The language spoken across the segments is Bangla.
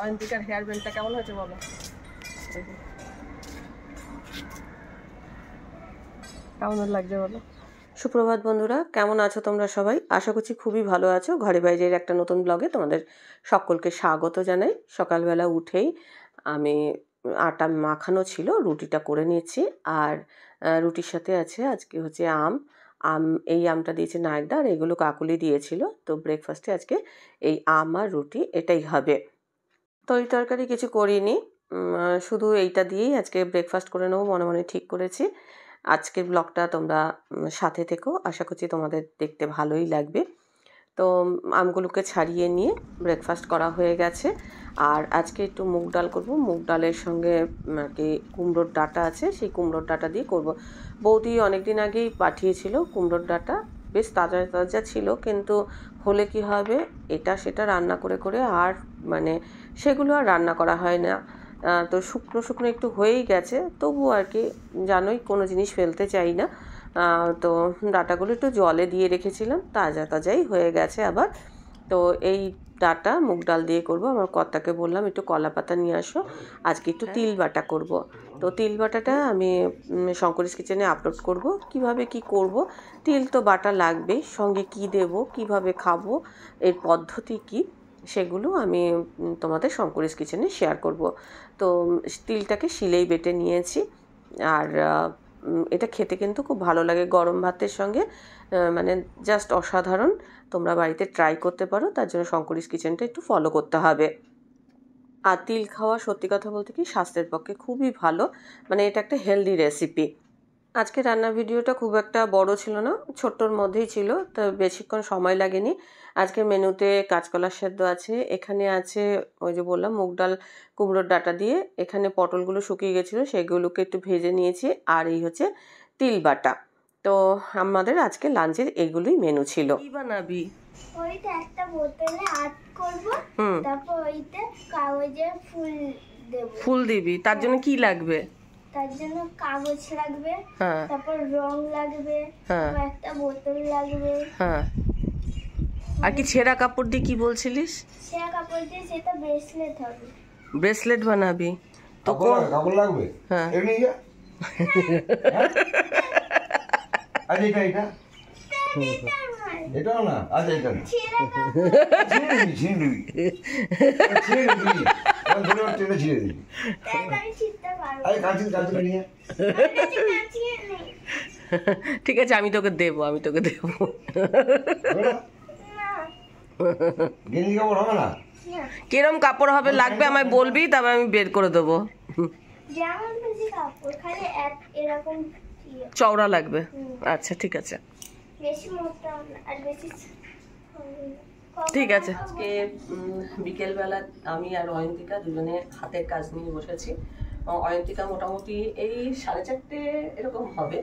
অয়ন্তিকার হেয়ার ব্যান্ডটা কেমন হয়েছে বলো। কেমন লাগছে বলো। সুপ্রভাত বন্ধুরা, কেমন আছো তোমরা সবাই? আশা করছি খুবই ভালো আছো। ঘরে বাইরের একটা নতুন ব্লগে তোমাদের সকলকে স্বাগত জানাই। সকালবেলা উঠেই আমি আটা মাখানো ছিল, রুটিটা করে নিয়েছি। আর রুটির সাথে আছে আজকে হচ্ছে এই আমটা দিয়েছে নায়কদা, আর এগুলো কাকুলি দিয়েছিল। তো ব্রেকফাস্টে আজকে এই আম আর রুটি এটাই হবে। তরকারি কিছু করিনি, শুধু এইটা দিয়েই আজকে ব্রেকফাস্ট করে নেবো মনে মনে ঠিক করেছি। আজকের ব্লগটা তোমরা সাথে থেকো, আশা করছি তোমাদের দেখতে ভালোই লাগবে। তো আমগুলোকে ছাড়িয়ে নিয়ে ব্রেকফাস্ট করা হয়ে গেছে। আর আজকে একটু মুগ ডাল করবো। মুগ ডালের সঙ্গে আর কি কুমড়োর ডাঁটা আছে, সেই কুমড়োর ডাঁটা দিয়ে করব। বৌদি অনেক দিন আগেই পাঠিয়েছিল কুমড়োর ডাঁটা, বেশ তাজা তাজা ছিল, কিন্তু হলে কি হবে, এটা সেটা রান্না করে করে আর মানে সেগুলো আর রান্না করা হয় না। তো শুকনো শুকনো একটু হয়েই গেছে, তবু আর কি জানোই কোনো জিনিস ফেলতে চাই না। তো ডাঁটাগুলো একটু জলে দিয়ে রেখেছিলাম, তাজা তাজাই হয়ে গেছে আবার। তো এই ডাঁটা মুগ ডাল দিয়ে করব। আমার কর্তাকে বললাম একটু কলা পাতা নিয়ে আসো, আজকে একটু তিল বাটা করব। তো তিল বাটাটা আমি শঙ্করিস কিচেনে আপলোড করব, কিভাবে কি করব। তিল তো বাটা লাগবেই, সঙ্গে কি দেব, কিভাবে খাবো, এর পদ্ধতি কি, সেগুলো আমি তোমাদের শঙ্করিস কিচেনে শেয়ার করব। তো তিলটাকে শিলেই বেটে নিয়েছি। আর এটা খেতে কিন্তু খুব ভালো লাগে গরম ভাতের সঙ্গে, মানে জাস্ট অসাধারণ। তোমরা বাড়িতে ট্রাই করতে পারো, তার জন্য শঙ্করিস কিচেনটা একটু ফলো করতে হবে। আর তিল খাওয়া সত্যি কথা বলতে কি স্বাস্থ্যের পক্ষে খুবই ভালো, মানে এটা একটা হেলদি রেসিপি। আজকে রান্নার ভিডিওটা খুব একটা বড় ছিল না, ছোট্টর মধ্যেই ছিল, তো বেশিক্ষণ সময় লাগেনি। আজকের মেনুতে কাঁচকলার সেদ্ধ আছে, এখানে আছে ওই যে বললাম মুগ ডাল কুমড়োর ডাঁটা দিয়ে, এখানে পটলগুলো শুকিয়ে গেছিলো সেগুলোকে একটু ভেজে নিয়েছি, আর এই হচ্ছে তিল বাটা। তো আমাদের আজকে লাঞ্চের এগুলোই মেনু ছিল। কি বানাবি? ওইটা একটা বোতলে আট করব, তারপর ওইতে কাগজে ফুল দেব। ফুল দিবি? তার জন্য কি লাগবে? তার জন্য কাগজ লাগবে, তারপর রং লাগবে, একটা বোতল লাগবে। হ্যাঁ, আর কি ছেঁড়া কাপড় দিয়ে কি বলছিলিস? ছেঁড়া কাপড় দিয়ে সেটা ব্রেসলেট হবে। ব্রেসলেট বানাবি তো? কোন কাপড় লাগবে? হ্যাঁ, এমনি যা আজ এটা এটা এটাও না, আজ এটা না, ছেঁড়া কাপড় ছিঁড়ে দিবি টেনে ছিঁড়ে দিবি। আমি ছিঁড়তে পারবো। আরে কাঁচি নিয়ে ঠিক আছে, আমি তোকে দেবো গেঞ্জি কাপড় হবে না? কিরম কাপড় হবে লাগবে আমায় বলবি, তবে আমি বের করে দেবো। যেমন খুশি কাপড়, খালি এরকম চওড়া লাগবে। আচ্ছা ঠিক আছে, বেশি মোটা আর বেশি ঠিক আছে। আজকে বিকেলবেলা আমি আর অয়ন্তিকা দুজনে হাতের কাজ নিয়ে বসেছি। অয়ন্তিকা মোটামুটি এই 4:30 এরকম হবে,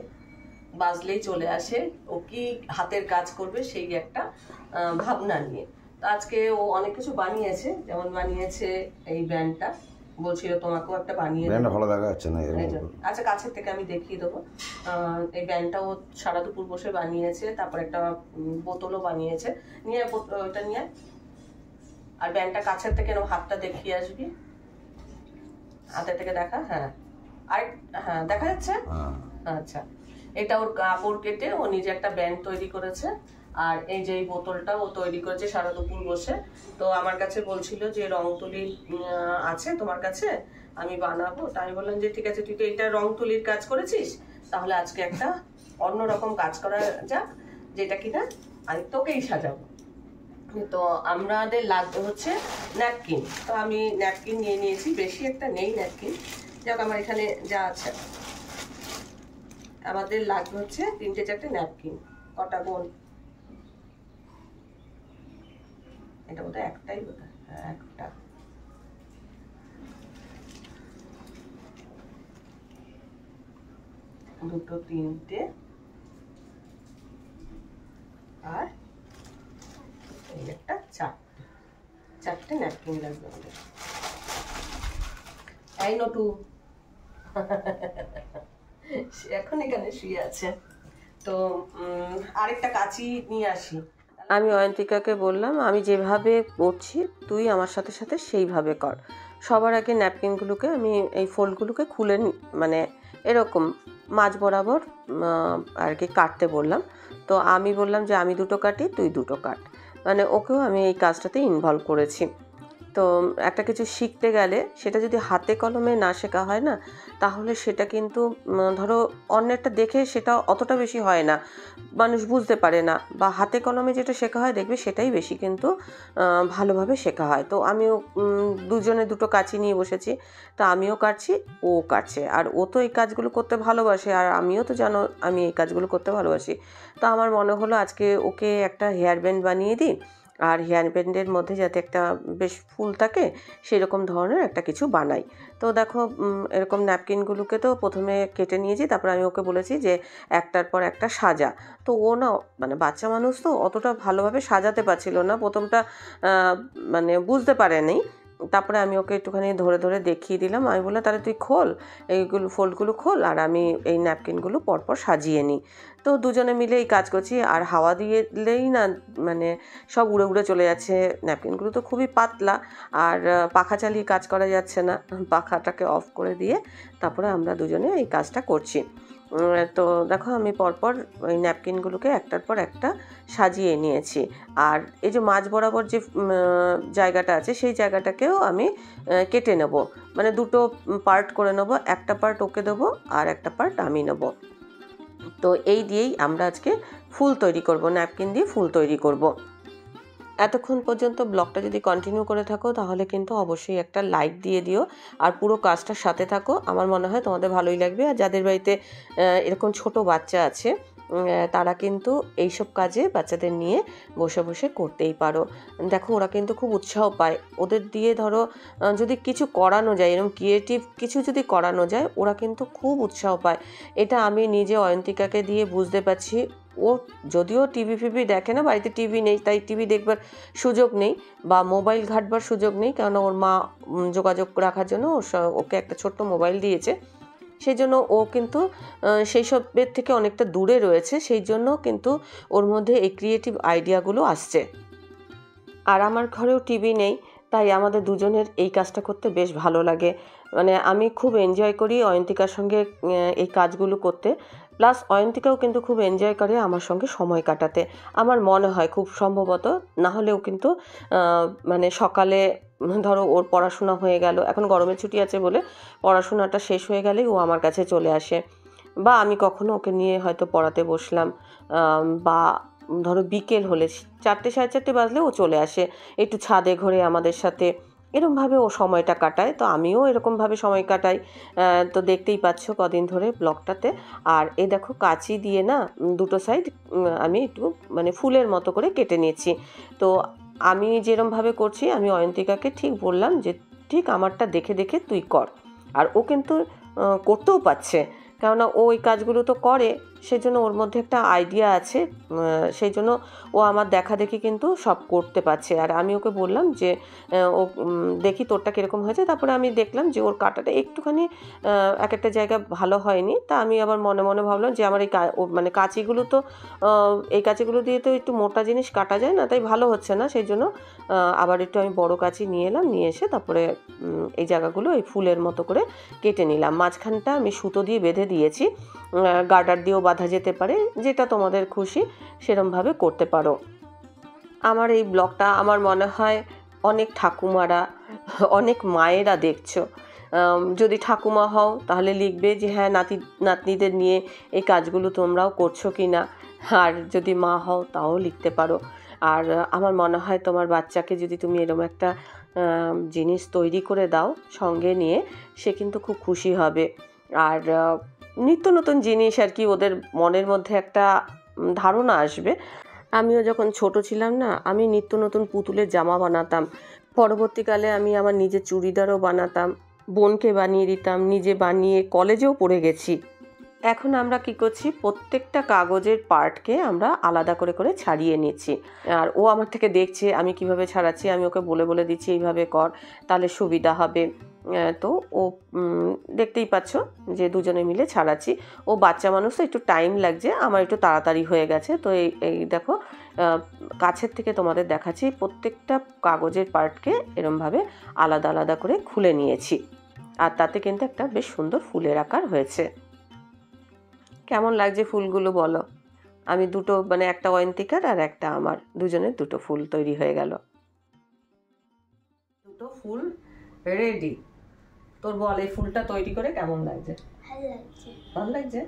বাজলেই চলে আসে। ও কি হাতের কাজ করবে সেই একটা ভাবনা নিয়ে। তো আজকে ও অনেক কিছু বানিয়েছে, যেমন বানিয়েছে এই ব্যান্ডটা, বলছিল তোমাকেও একটা বানিয়ে দেবো। ভালো দেখা যাচ্ছে না। আচ্ছা, কাছের থেকে আমি দেখিয়ে দেবো। এই ব্যান্ডটা ও সারা দুপুর বসে বানিয়েছে, তারপর একটা বোতলও বানিয়েছে। নিয়ে ওটা নিয়ে, আর ব্যান্ডটা কাছের থেকে হাতটা দেখিয়ে আসবি, হাতের থেকে দেখা। হ্যাঁ, আর হ্যাঁ দেখা যাচ্ছে। আচ্ছা, এটা ওর কাপড় কেটে ও নিজে একটা ব্যান্ড তৈরি করেছে। আর এই যে এই বোতলটা ও তৈরি করেছে সারা দুপুর বসে। তো আমার কাছে বলছিল যে রং তুলি আছে তোমার কাছে, আমি বানাবো। তাই আমি বললাম যে ঠিক আছে, তুই তো এইটা রং তুলির কাজ করেছিস, তাহলে আজকে একটা অন্যরকম কাজ করা যাক, যেটা কিনা আমি তোকেই সাজাবো। তো আমাদের লাগবে হচ্ছে ন্যাপকিন। তো আমি ন্যাপকিন নিয়ে নিয়েছি, বেশি একটা নেই ন্যাপকিন, যাক আমার এখানে যা আছে। আমাদের লাগবে হচ্ছে 3-4 ন্যাপকিন। কটা বোন? এটা বোধহয় একটাই, বোধহয় একটা। দুটো, তিনটে, আর এই একটা চারটে ন্যাপকিন লাগবে আমাদের। এই নটু এখন এখানে শুয়ে আছে। তো আরেকটা কাঁচি নিয়ে আসি। আমি অয়ন্তিকাকে বললাম, আমি যেভাবে করছি তুই আমার সাথে সাথে সেইভাবে কর। সবার আগে ন্যাপকিনগুলোকে আমি এই ফোল্ডগুলোকে খুলে মানে এরকম মাঝ বরাবর আর কি কাটতে বললাম। তো আমি বললাম যে আমি দুটো কাটি, তুই দুটো কাট, মানে ওকেও আমি এই কাজটাতে ইনভলভ করেছি। তো একটা কিছু শিখতে গেলে সেটা যদি হাতে কলমে না শেখা হয় না, তাহলে সেটা কিন্তু ধরো অন্যেরটা দেখে সেটা অতটা বেশি হয় না, মানুষ বুঝতে পারে না, বা হাতে কলমে যেটা শেখা হয় দেখবে সেটাই বেশি কিন্তু ভালোভাবে শেখা হয়। তো আমিও দুজনে দুটো কাঁচি নিয়ে বসেছি, তো আমিও কাটছি, ও কাটছে, আর ও তো এই কাজগুলো করতে ভালোবাসে, আর আমিও তো জানো আমি এই কাজগুলো করতে ভালোবাসি। তো আমার মনে হলো আজকে ওকে একটা হেয়ার ব্যান্ড বানিয়ে দিই, আর হেয়ার ব্যান্ডের মধ্যে যাতে একটা বেশ ফুল থাকে সেরকম ধরনের একটা কিছু বানাই। তো দেখো এরকম ন্যাপকিনগুলোকে তো প্রথমে কেটে নিয়েছি, তারপর আমি ওকে বলেছি যে একটার পর একটা সাজা। তো ও না, মানে বাচ্চা মানুষ তো অতটা ভালোভাবে সাজাতে পারছিল না, প্রথমটা মানে বুঝতে পারেনি। তারপরে আমি ওকে একটুখানি ধরে ধরে দেখিয়ে দিলাম, আমি বললাম তাহলে তুই খোল, এইগুলো ফোল্ডগুলো খোল, আর আমি এই ন্যাপকিনগুলো পরপর সাজিয়ে নিই। তো দুজনে মিলে এই কাজ করছি, আর হাওয়া দিলেই না মানে সব উড়ে উড়ে চলে যাচ্ছে। ন্যাপকিনগুলো তো খুবই পাতলা, আর পাখা চালিয়ে কাজ করা যাচ্ছে না, পাখাটাকে অফ করে দিয়ে তারপরে আমরা দুজনে এই কাজটা করছি। তো দেখো আমি পরপর ওই ন্যাপকিনগুলোকে একটার পর একটা সাজিয়ে নিয়েছি, আর এই যে মাঝ বরাবর যে জায়গাটা আছে সেই জায়গাটাকেও আমি কেটে নেব, মানে দুটো পার্ট করে নেব, একটা পার্ট ওকে দেবো আর একটা পার্ট আমি নেব। তো এই দিয়েই আমরা আজকে ফুল তৈরি করব, ন্যাপকিন দিয়ে ফুল তৈরি করব। এতক্ষণ পর্যন্ত ব্লগটা যদি কন্টিনিউ করে থাকো তাহলে কিন্তু অবশ্যই একটা লাইক দিয়ে দিও, আর পুরো কাজটার সাথে থাকো, আমার মনে হয় তোমাদের ভালোই লাগবে। আর যাদের বাড়িতে এরকম ছোট বাচ্চা আছে তারা কিন্তু এইসব কাজে বাচ্চাদের নিয়ে বসে বসে করতেই পারো। দেখো ওরা কিন্তু খুব উৎসাহ পায়, ওদের দিয়ে ধরো যদি কিছু করানো যায়, এরকম ক্রিয়েটিভ কিছু যদি করানো যায়, ওরা কিন্তু খুব উৎসাহ পায়। এটা আমি নিজে অয়ন্তিকাকে দিয়ে বুঝতে পারছি। ও যদিও টিভি ফিভি দেখে না, বাড়িতে টিভি নেই, তাই টিভি দেখবার সুযোগ নেই বা মোবাইল ঘাঁটবার সুযোগ নেই, কেননা ওর মা যোগাযোগ রাখার জন্য ওকে একটা ছোট্ট মোবাইল দিয়েছে, সেই জন্য ও কিন্তু সেই সবের থেকে অনেকটা দূরে রয়েছে, সেই জন্য কিন্তু ওর মধ্যে এই ক্রিয়েটিভ আইডিয়াগুলো আসছে। আর আমার ঘরেও টিভি নেই, তাই আমাদের দুজনের এই কাজটা করতে বেশ ভালো লাগে, মানে আমি খুব এনজয় করি অয়ন্তিকার সঙ্গে এই কাজগুলো করতে, প্লাস অয়ন্তিকাও কিন্তু খুব এনজয় করে আমার সঙ্গে সময় কাটাতে, আমার মনে হয় খুব সম্ভবত। না হলেও কিন্তু মানে সকালে ধরো ওর পড়াশোনা হয়ে গেল, এখন গরমের ছুটি আছে বলে পড়াশোনাটা শেষ হয়ে গেলেই ও আমার কাছে চলে আসে, বা আমি কখনো ওকে নিয়ে হয়তো পড়াতে বসলাম, বা ধরো বিকেল হলে 4টে 4:30 বাজলে ও চলে আসে একটু ছাদে ঘরে আমাদের সাথে, এরকমভাবে ও সময়টা কাটায়। তো আমিও এরকমভাবে সময় কাটাই। তো দেখতেই পাচ্ছ কদিন ধরে ব্লগটাতে। আর এই দেখো কাঁচি দিয়ে না দুটো সাইড আমি একটু মানে ফুলের মতো করে কেটে নিয়েছি। তো আমি যেরমভাবে করছি আমি অয়ন্তিকাকে ঠিক বললাম যে ঠিক আমারটা দেখে দেখে তুই কর, আর ও কিন্তু করতেও পারছে, কেননা ও ওই কাজগুলো তো করে, সেই জন্য ওর মধ্যে একটা আইডিয়া আছে, সেই জন্য ও আমার দেখা দেখি কিন্তু সব করতে পারছে। আর আমি ওকে বললাম যে ও দেখি তোরটা কীরকম হয়েছে, তারপরে আমি দেখলাম যে ওর কাটাটা একটুখানি এক একটা জায়গা ভালো হয়নি, তা আমি আবার মনে মনে ভাবলাম যে আমার এই মানে কাঁচিগুলো তো এই কাঁচিগুলো দিয়ে তো একটু মোটা জিনিস কাটা যায় না, তাই ভালো হচ্ছে না, সেই জন্য আবার একটু আমি বড় কাঁচি নিয়ে এলাম, নিয়ে এসে তারপরে এই জায়গাগুলো এই ফুলের মতো করে কেটে নিলাম। মাঝখানটা আমি সুতো দিয়ে বেঁধে দিয়েছি, গার্ডার দিয়েও বাঁধা যেতে পারে, যেটা তোমাদের খুশি সেরমভাবে করতে পারো। আমার এই ব্লগটা আমার মনে হয় অনেক ঠাকুমারা, অনেক মায়েরা দেখছো, যদি ঠাকুমা হও তাহলে লিখবে যে হ্যাঁ নাতনিদের নিয়ে এই কাজগুলো তোমরাও করছো কি না, আর যদি মা হও তাও লিখতে পারো। আর আমার মনে হয় তোমার বাচ্চাকে যদি তুমি এরকম একটা জিনিস তৈরি করে দাও সঙ্গে নিয়ে, সে কিন্তু খুব খুশি হবে। আর নিত্য নতুন জিনিস আর কি ওদের মনের মধ্যে একটা ধারণা আসবে। আমিও যখন ছোট ছিলাম না, আমি নিত্য নতুন পুতুলের জামা বানাতাম, পরবর্তীকালে আমি আমার নিজের চুড়িদারও বানাতাম, বোনকে বানিয়ে দিতাম, নিজে বানিয়ে কলেজেও পড়ে গেছি। এখন আমরা কি করছি, প্রত্যেকটা কাগজের পার্টকে আমরা আলাদা করে করে ছাড়িয়ে নিচ্ছি, আর ও আমার থেকে দেখছে আমি কিভাবে ছাড়াচ্ছি, আমি ওকে বলে বলে দিচ্ছি এইভাবে কর তাহলে সুবিধা হবে। তো ও দেখতেই পাচ্ছ যে দুজনে মিলে ছাড়াচ্ছি। ও বাচ্চা মানুষ তো একটু টাইম লাগছে, আমার একটু তাড়াতাড়ি হয়ে গেছে। তো এই দেখো কাছের থেকে তোমাদের দেখাচ্ছি। প্রত্যেকটা কাগজের পার্টকে এরমভাবে আলাদা আলাদা করে খুলে নিয়েছি, আর তাতে কিন্তু একটা বেশ সুন্দর ফুলের আকার হয়েছে। কেমন লাগছে ফুলগুলো বলো? আমি দুটো, মানে একটা অয়ন্তিকার আর একটা আমার, দুজনের দুটো ফুল তৈরি হয়ে গেল। দুটো ফুল রেডি। তোর বল, এই ফুলটা তৈরি করে কেমন লাগছে? ভালো লাগছে। ভালো লাগছে?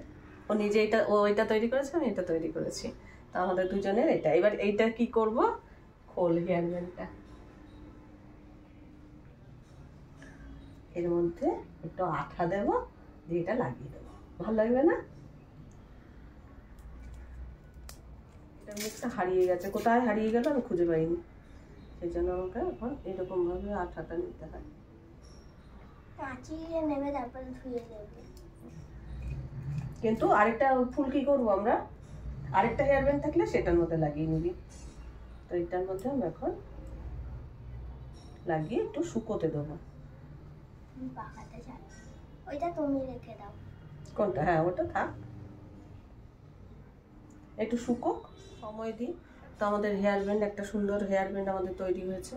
ও নিজে এটা তৈরি করেছে, আমি এটা তৈরি করেছি, তা আমাদের দুজনের এটা। এবার এইটা কি করব, খোল হেয়ার ব্যান্ডটা, এর মধ্যে একটু আঠা দেবো, দিয়ে এটা লাগিয়ে দেবো। ভালো লাগবে না? এটা মুখটা হারিয়ে গেছে, কোথায় হারিয়ে গেল আমি খুঁজে পাইনি, সেই জন্য আমাকে এখন এরকম ভাবে আঠাটা নিতে হয়। কাঁচিয়ে নেবে, তারপরে ধুয়ে দেবে। কিন্তু আরেকটা ফুল কি করবো আমরা, আরেকটা হেয়ার ব্যান্ড থাকলে সেটার মধ্যে লাগিয়ে নিবি। তো এটার মধ্যে আমি এখন লাগিয়ে একটু শুকোতে দেবো। পাকাতে চাই, ওইটা তুমি রেখে দাও। কোনটা? হ্যাঁ, ওটা থাক, একটু শুকোক, সময় দিই। তো আমাদের হেয়ার ব্যান্ড, একটা সুন্দর হেয়ার ব্যান্ড আমাদের তৈরি হয়েছে।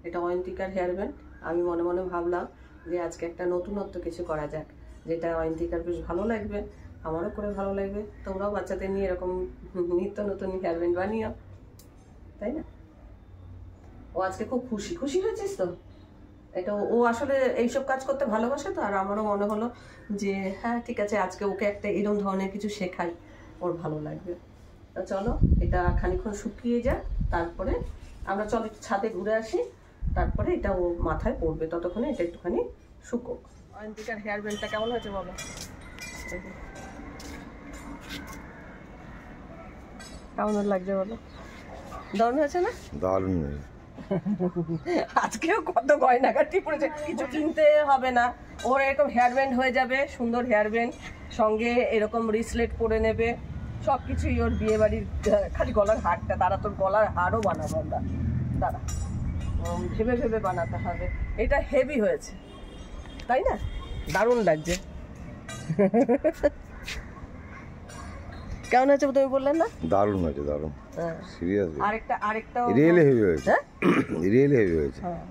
এটা অয়ন্তিকার হেয়ার ব্যান্ড। আমি মনে মনে ভাবলাম যে আজকে একটা নতুনত্ব কিছু করা যাক, যেটা অয়ন্তিকার বেশ ভালো লাগবে, আমারও করে ভালো লাগবে, তোমরাও বাচ্চাদের নিয়ে এরকম নিত্য নতুন হেয়ার ব্যান্ড বানিও, তাই না? ও আজকে খুব খুশি খুশি হয়েছিস তো? এটা ও আসলে এইসব কাজ করতে ভালোবাসে তো, আর আমারও মনে হলো যে হ্যাঁ ঠিক আছে, আজকে ওকে একটা এরকম ধরনের কিছু শেখাই, ওর ভালো লাগবে। তো চলো, এটা খানিকক্ষণ শুকিয়ে যাক, তারপরে আমরা চলো একটু ছাদে ঘুরে আসি, তারপরে এটা ও মাথায় পড়বে, ততক্ষণে এটা একটুখানি শুকোক। অয়ন্তিকার হেয়ার ব্যান্ডটা কেমন হয়েছে বলো? কেমন লাগছে বলো? দারুণ হয়েছে না? দারুণ। আজকেও কত গয়নাগাটি পড়েছে, কিছু কিনতে হবে না, ওর এরকম হেয়ার ব্যান্ড হয়ে যাবে, সুন্দর হেয়ার ব্যান্ড, সঙ্গে এরকম রিসলেট পরে নেবে, সব কিছুই ওর বিয়ে বাড়ির। খালি গলার হারটা, তারা তোর গলার হারও বানাবো আমরা, দাঁড়া, ভেবে ভেবে বানাতে হবে। এটা হেভি হয়েছে, তাই না? দারুণ লাগছে। কেমন হয়েছে তুমি বললেন না? দারুণ হয়েছে, দারুণ। হ্যাঁ, সিরিয়াসলি আরেকটা রিয়েলি হেভি হয়েছে। হ্যাঁ, রিয়েলি হেভি হয়েছে। হ্যাঁ,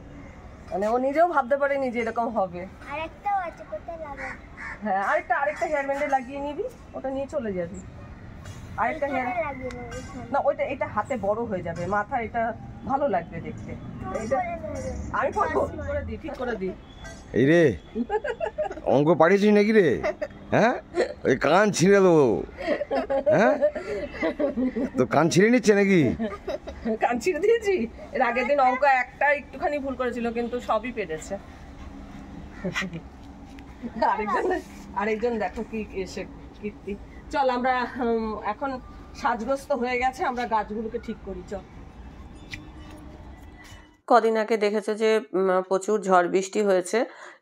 মানে ও নিজেও ভাবতে পারেনি যে এরকম হবে। আরেকটাও আছে, কোথায় লাগাবো? হ্যাঁ, আরেকটা হেয়ার ব্যান্ডে লাগিয়ে নিবি, ওটা নিয়ে চলে যাবি। আরেকটা হেয়ার, এখানে লাগিয়ে নেবো, এখানে। না ওইটা, এটা হাতে বড় হয়ে যাবে, মাথা এটা ভালো লাগবে দেখতে। এটা করে নেবে। আমি করবো, ঠিক করে দিই, ঠিক করে দিই। এই রে, অঙ্ক পাঠিয়েছিস নাকি রে? হ্যাঁ, ওই কান ছিঁড়ে দেবো। হ্যাঁ, তো কান ছিঁড়ে নিচ্ছে নাকি? কান ছিঁড়ে দিয়েছি। এর আগের দিন অঙ্ক একটা একটুখানি ভুল করেছিল, কিন্তু সবই পেরেছে। আরেকজন দেখো কি এসে কীর্তি। চল আমরা এখন সাজগ্রস্ত হয়ে গেছে, আমরা গাছগুলোকে ঠিক করি, চল। কদিন আগে দেখেছো যে প্রচুর ঝড় বৃষ্টি হয়েছে,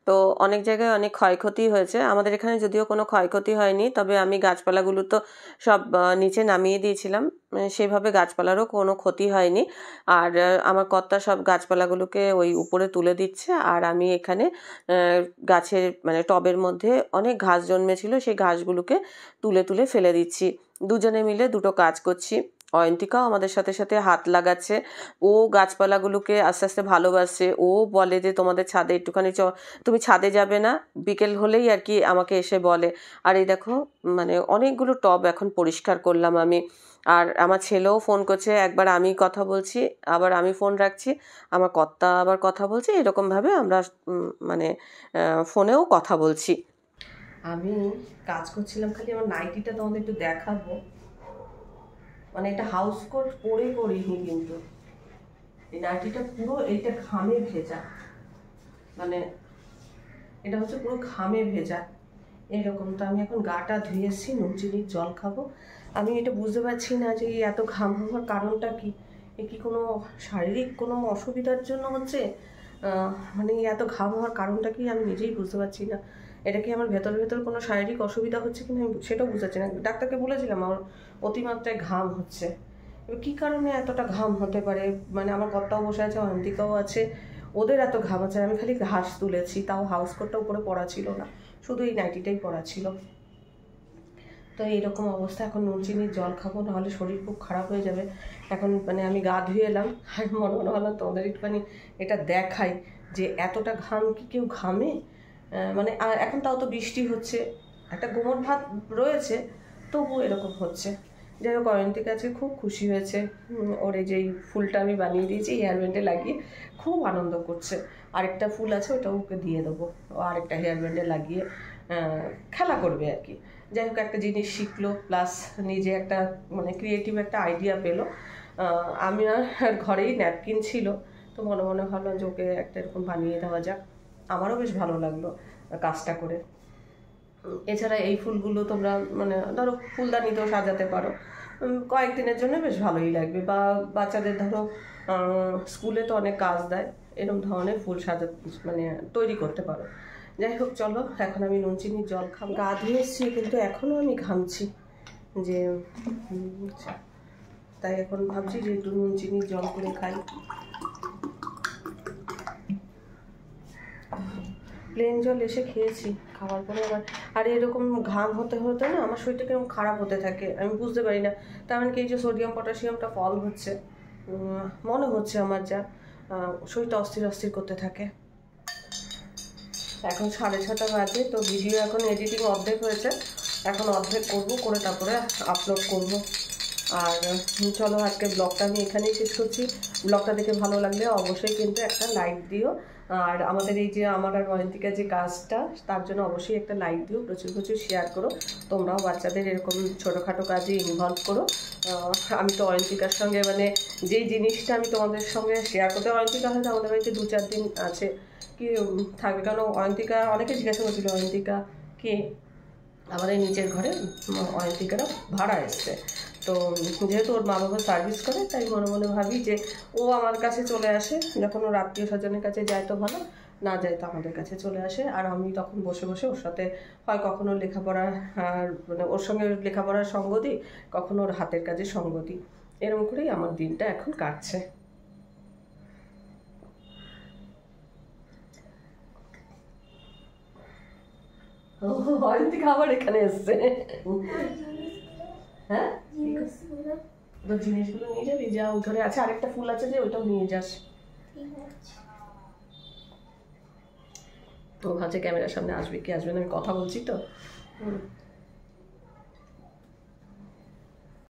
তো অনেক জায়গায় অনেক ক্ষয়ক্ষতি হয়েছে। আমাদের এখানে যদিও কোনো ক্ষয়ক্ষতি হয়নি, তবে আমি গাছপালাগুলো তো সব নিচে নামিয়ে দিয়েছিলাম, সেভাবে গাছপালারও কোনো ক্ষতি হয়নি। আর আমার কর্তা সব গাছপালাগুলোকে ওই উপরে তুলে দিচ্ছে, আর আমি এখানে গাছের, মানে টবের মধ্যে অনেক ঘাস জন্মেছিল, সেই ঘাসগুলোকে তুলে তুলে ফেলে দিচ্ছি। দুজনে মিলে দুটো কাজ করছি। অয়ন্তিকাও আমাদের সাথে সাথে হাত লাগাচ্ছে, ও গাছপালাগুলোকে আস্তে আস্তে ভালোবাসছে। ও বলে যে তোমাদের ছাদে একটুখানি তুমি ছাদে যাবে না, বিকেল হলেই আর কি আমাকে এসে বলে। আর এই দেখো, মানে অনেকগুলো টব এখন পরিষ্কার করলাম আমি। আর আমার ছেলেও ফোন করছে, একবার আমি কথা বলছি, আবার আমি ফোন রাখছি, আমার কর্তা আবার কথা বলছে, এরকমভাবে আমরা মানে ফোনেও কথা বলছি। আমি কাজ করছিলাম, খালি আমার নাইটিটা তোমাদের একটু দেখাবো। মানে এটা হাউস কোট পরে করিনি, কিন্তু এই নাইটিটা পুরো এইটা ঘামে ভেজা, মানে এটা হচ্ছে পুরো ঘামে ভেজা এরকম। তো আমি এখন গাটা ধুয়েছি, নুন চিনির জল খাবো। আমি এটা বুঝতে পারছি না যে এত ঘাম হওয়ার কারণটা কি, এ কি কোনো শারীরিক কোনো অসুবিধার জন্য হচ্ছে, মানে এত ঘাম হওয়ার কারণটা কি আমি নিজেই বুঝতে পারছি না। এটা কি আমার ভেতর ভেতর কোনো শারীরিক অসুবিধা হচ্ছে কিনা আমি সেটাও বুঝতে পারছি না। ডাক্তারকে বলেছিলাম আমার অতিমাত্রায় ঘাম হচ্ছে, এবার কী কারণে এতটা ঘাম হতে পারে। মানে আমার কর্তাও বসে আছে, অন্তিকাও আছে, ওদের এত ঘাম আছে। আমি খালি ঘাস তুলেছি, তাও হাউস কোটটা উপরে পরা ছিল না, শুধু এই নাইটিটাই পরা ছিল। তো এইরকম অবস্থা, এখন নুন চিনির জল খাবো, নাহলে শরীর খুব খারাপ হয়ে যাবে। এখন মানে আমি গা ধুয়ে এলাম, আর মনে হলো তোমাদের একটুখানি এটা দেখাই যে এতটা ঘাম কি কেউ ঘামে। মানে এখন তাও তো বৃষ্টি হচ্ছে, একটা গোমর ভাত রয়েছে, তবুও এরকম হচ্ছে। যাই হোক, অয়ন্তিকা আজকে খুব খুশি হয়েছে, ওর এই যে ফুলটা আমি বানিয়ে দিয়েছি হেয়ার ব্যান্ডে লাগিয়ে খুব আনন্দ করছে। আরেকটা ফুল আছে, ওটা ওকে দিয়ে দেবো, ও আরেকটা হেয়ার ব্যান্ডে লাগিয়ে খেলা করবে আর কি। যাই হোক, একটা জিনিস শিখলো, প্লাস নিজে একটা মানে ক্রিয়েটিভ একটা আইডিয়া পেলো। আমি আর ঘরেই ন্যাপকিন ছিল, তো মনে মনে ভালো যে ওকে একটা এরকম বানিয়ে দেওয়া যাক। আমারও বেশ ভালো লাগলো কাজটা করে। এছাড়া এই ফুলগুলো তোমরা মানে ধরো ফুলদানিতেও সাজাতে পারো, কয়েকদিনের জন্য বেশ ভালোই লাগবে। বা বাচ্চাদের ধরো স্কুলে তো অনেক কাজ দেয়, এরকম ধরনের ফুল মানে তৈরি করতে পারো। যাই হোক, চলো এখন আমি নুন চিনির জল খাবো। গা ধুয়ে এসছি কিন্তু এখনও আমি ঘামছি, যে তাই এখন ভাবছি যে একটু নুন চিনির জল করে খাই। প্লেন জল এসে খেয়েছি, খাওয়ার পরে আবার আর এরকম ঘাম হতে হতে না আমার শরীরটা কেমন খারাপ হতে থাকে, আমি বুঝতে পারি না। তার মানে কি এই যে সোডিয়াম পটাশিয়ামটা ফল হচ্ছে মনে হচ্ছে আমার, যা শরীরটা অস্থির অস্থির করতে থাকে। এখন 6:30 বাজে, তো ভিডিও এখন এডিটিং অর্ধেক হয়েছে, এখন অর্ধেক করব, করে তারপরে আপলোড করব। আর চলো আজকে ব্লগটা আমি এখানেই শেষ করছি। ব্লগটা দেখে ভালো লাগলে অবশ্যই কিন্তু একটা লাইক দিও, আর আমাদের এই যে আমার আর অয়ন্তিকার যে কাজটা, তার জন্য অবশ্যই একটা লাইক দিও, প্রচুর প্রচুর শেয়ার করো। তোমরাও বাচ্চাদের এরকম ছোটোখাটো কাজে ইনভলভ করো। আমি তো অয়ন্তিকার সঙ্গে মানে যেই জিনিসটা আমি তোমাদের সঙ্গে শেয়ার করতে, অয়ন্তিকা হয়তো আমাদের বাড়িতে 2-4 দিন আছে কি থাকবে, কারণ অয়ন্তিকা অনেকে জিজ্ঞাসা করছিল অয়ন্তিকা কে, আমাদের নিচের ঘরে অয়ন্তিকারা ভাড়া এসছে। তো যেহেতু ওর মা বাবা সার্ভিস করে, তাই মনে মনে ভাবি যে ও আমার কাছে চলে আসে, যখন ওর আত্মীয় স্বজনের কাছে যায় তো ভালো, না যায় তো আমাদের কাছে চলে আসে। আর আমি তখন বসে বসে ওর সাথে হয় কখনো লেখাপড়া, আর মানে ওর সঙ্গে লেখাপড়ার সঙ্গ দিই, কখনো ওর হাতের কাজে সঙ্গ দিই, এরকম করেই আমার দিনটা এখন কাটছে। অয়ন্তিকা আবার এখানে এসছে। হ্যাঁ, তো জিনিসগুলো নিয়ে যাবি, যা ঘরে আছে আরেকটা ফুল আছে যে ওইটাও নিয়ে যাস। ও ভাবছে ক্যামেরার সামনে আসবে কি আসবে না, আমি কথা বলছি তো।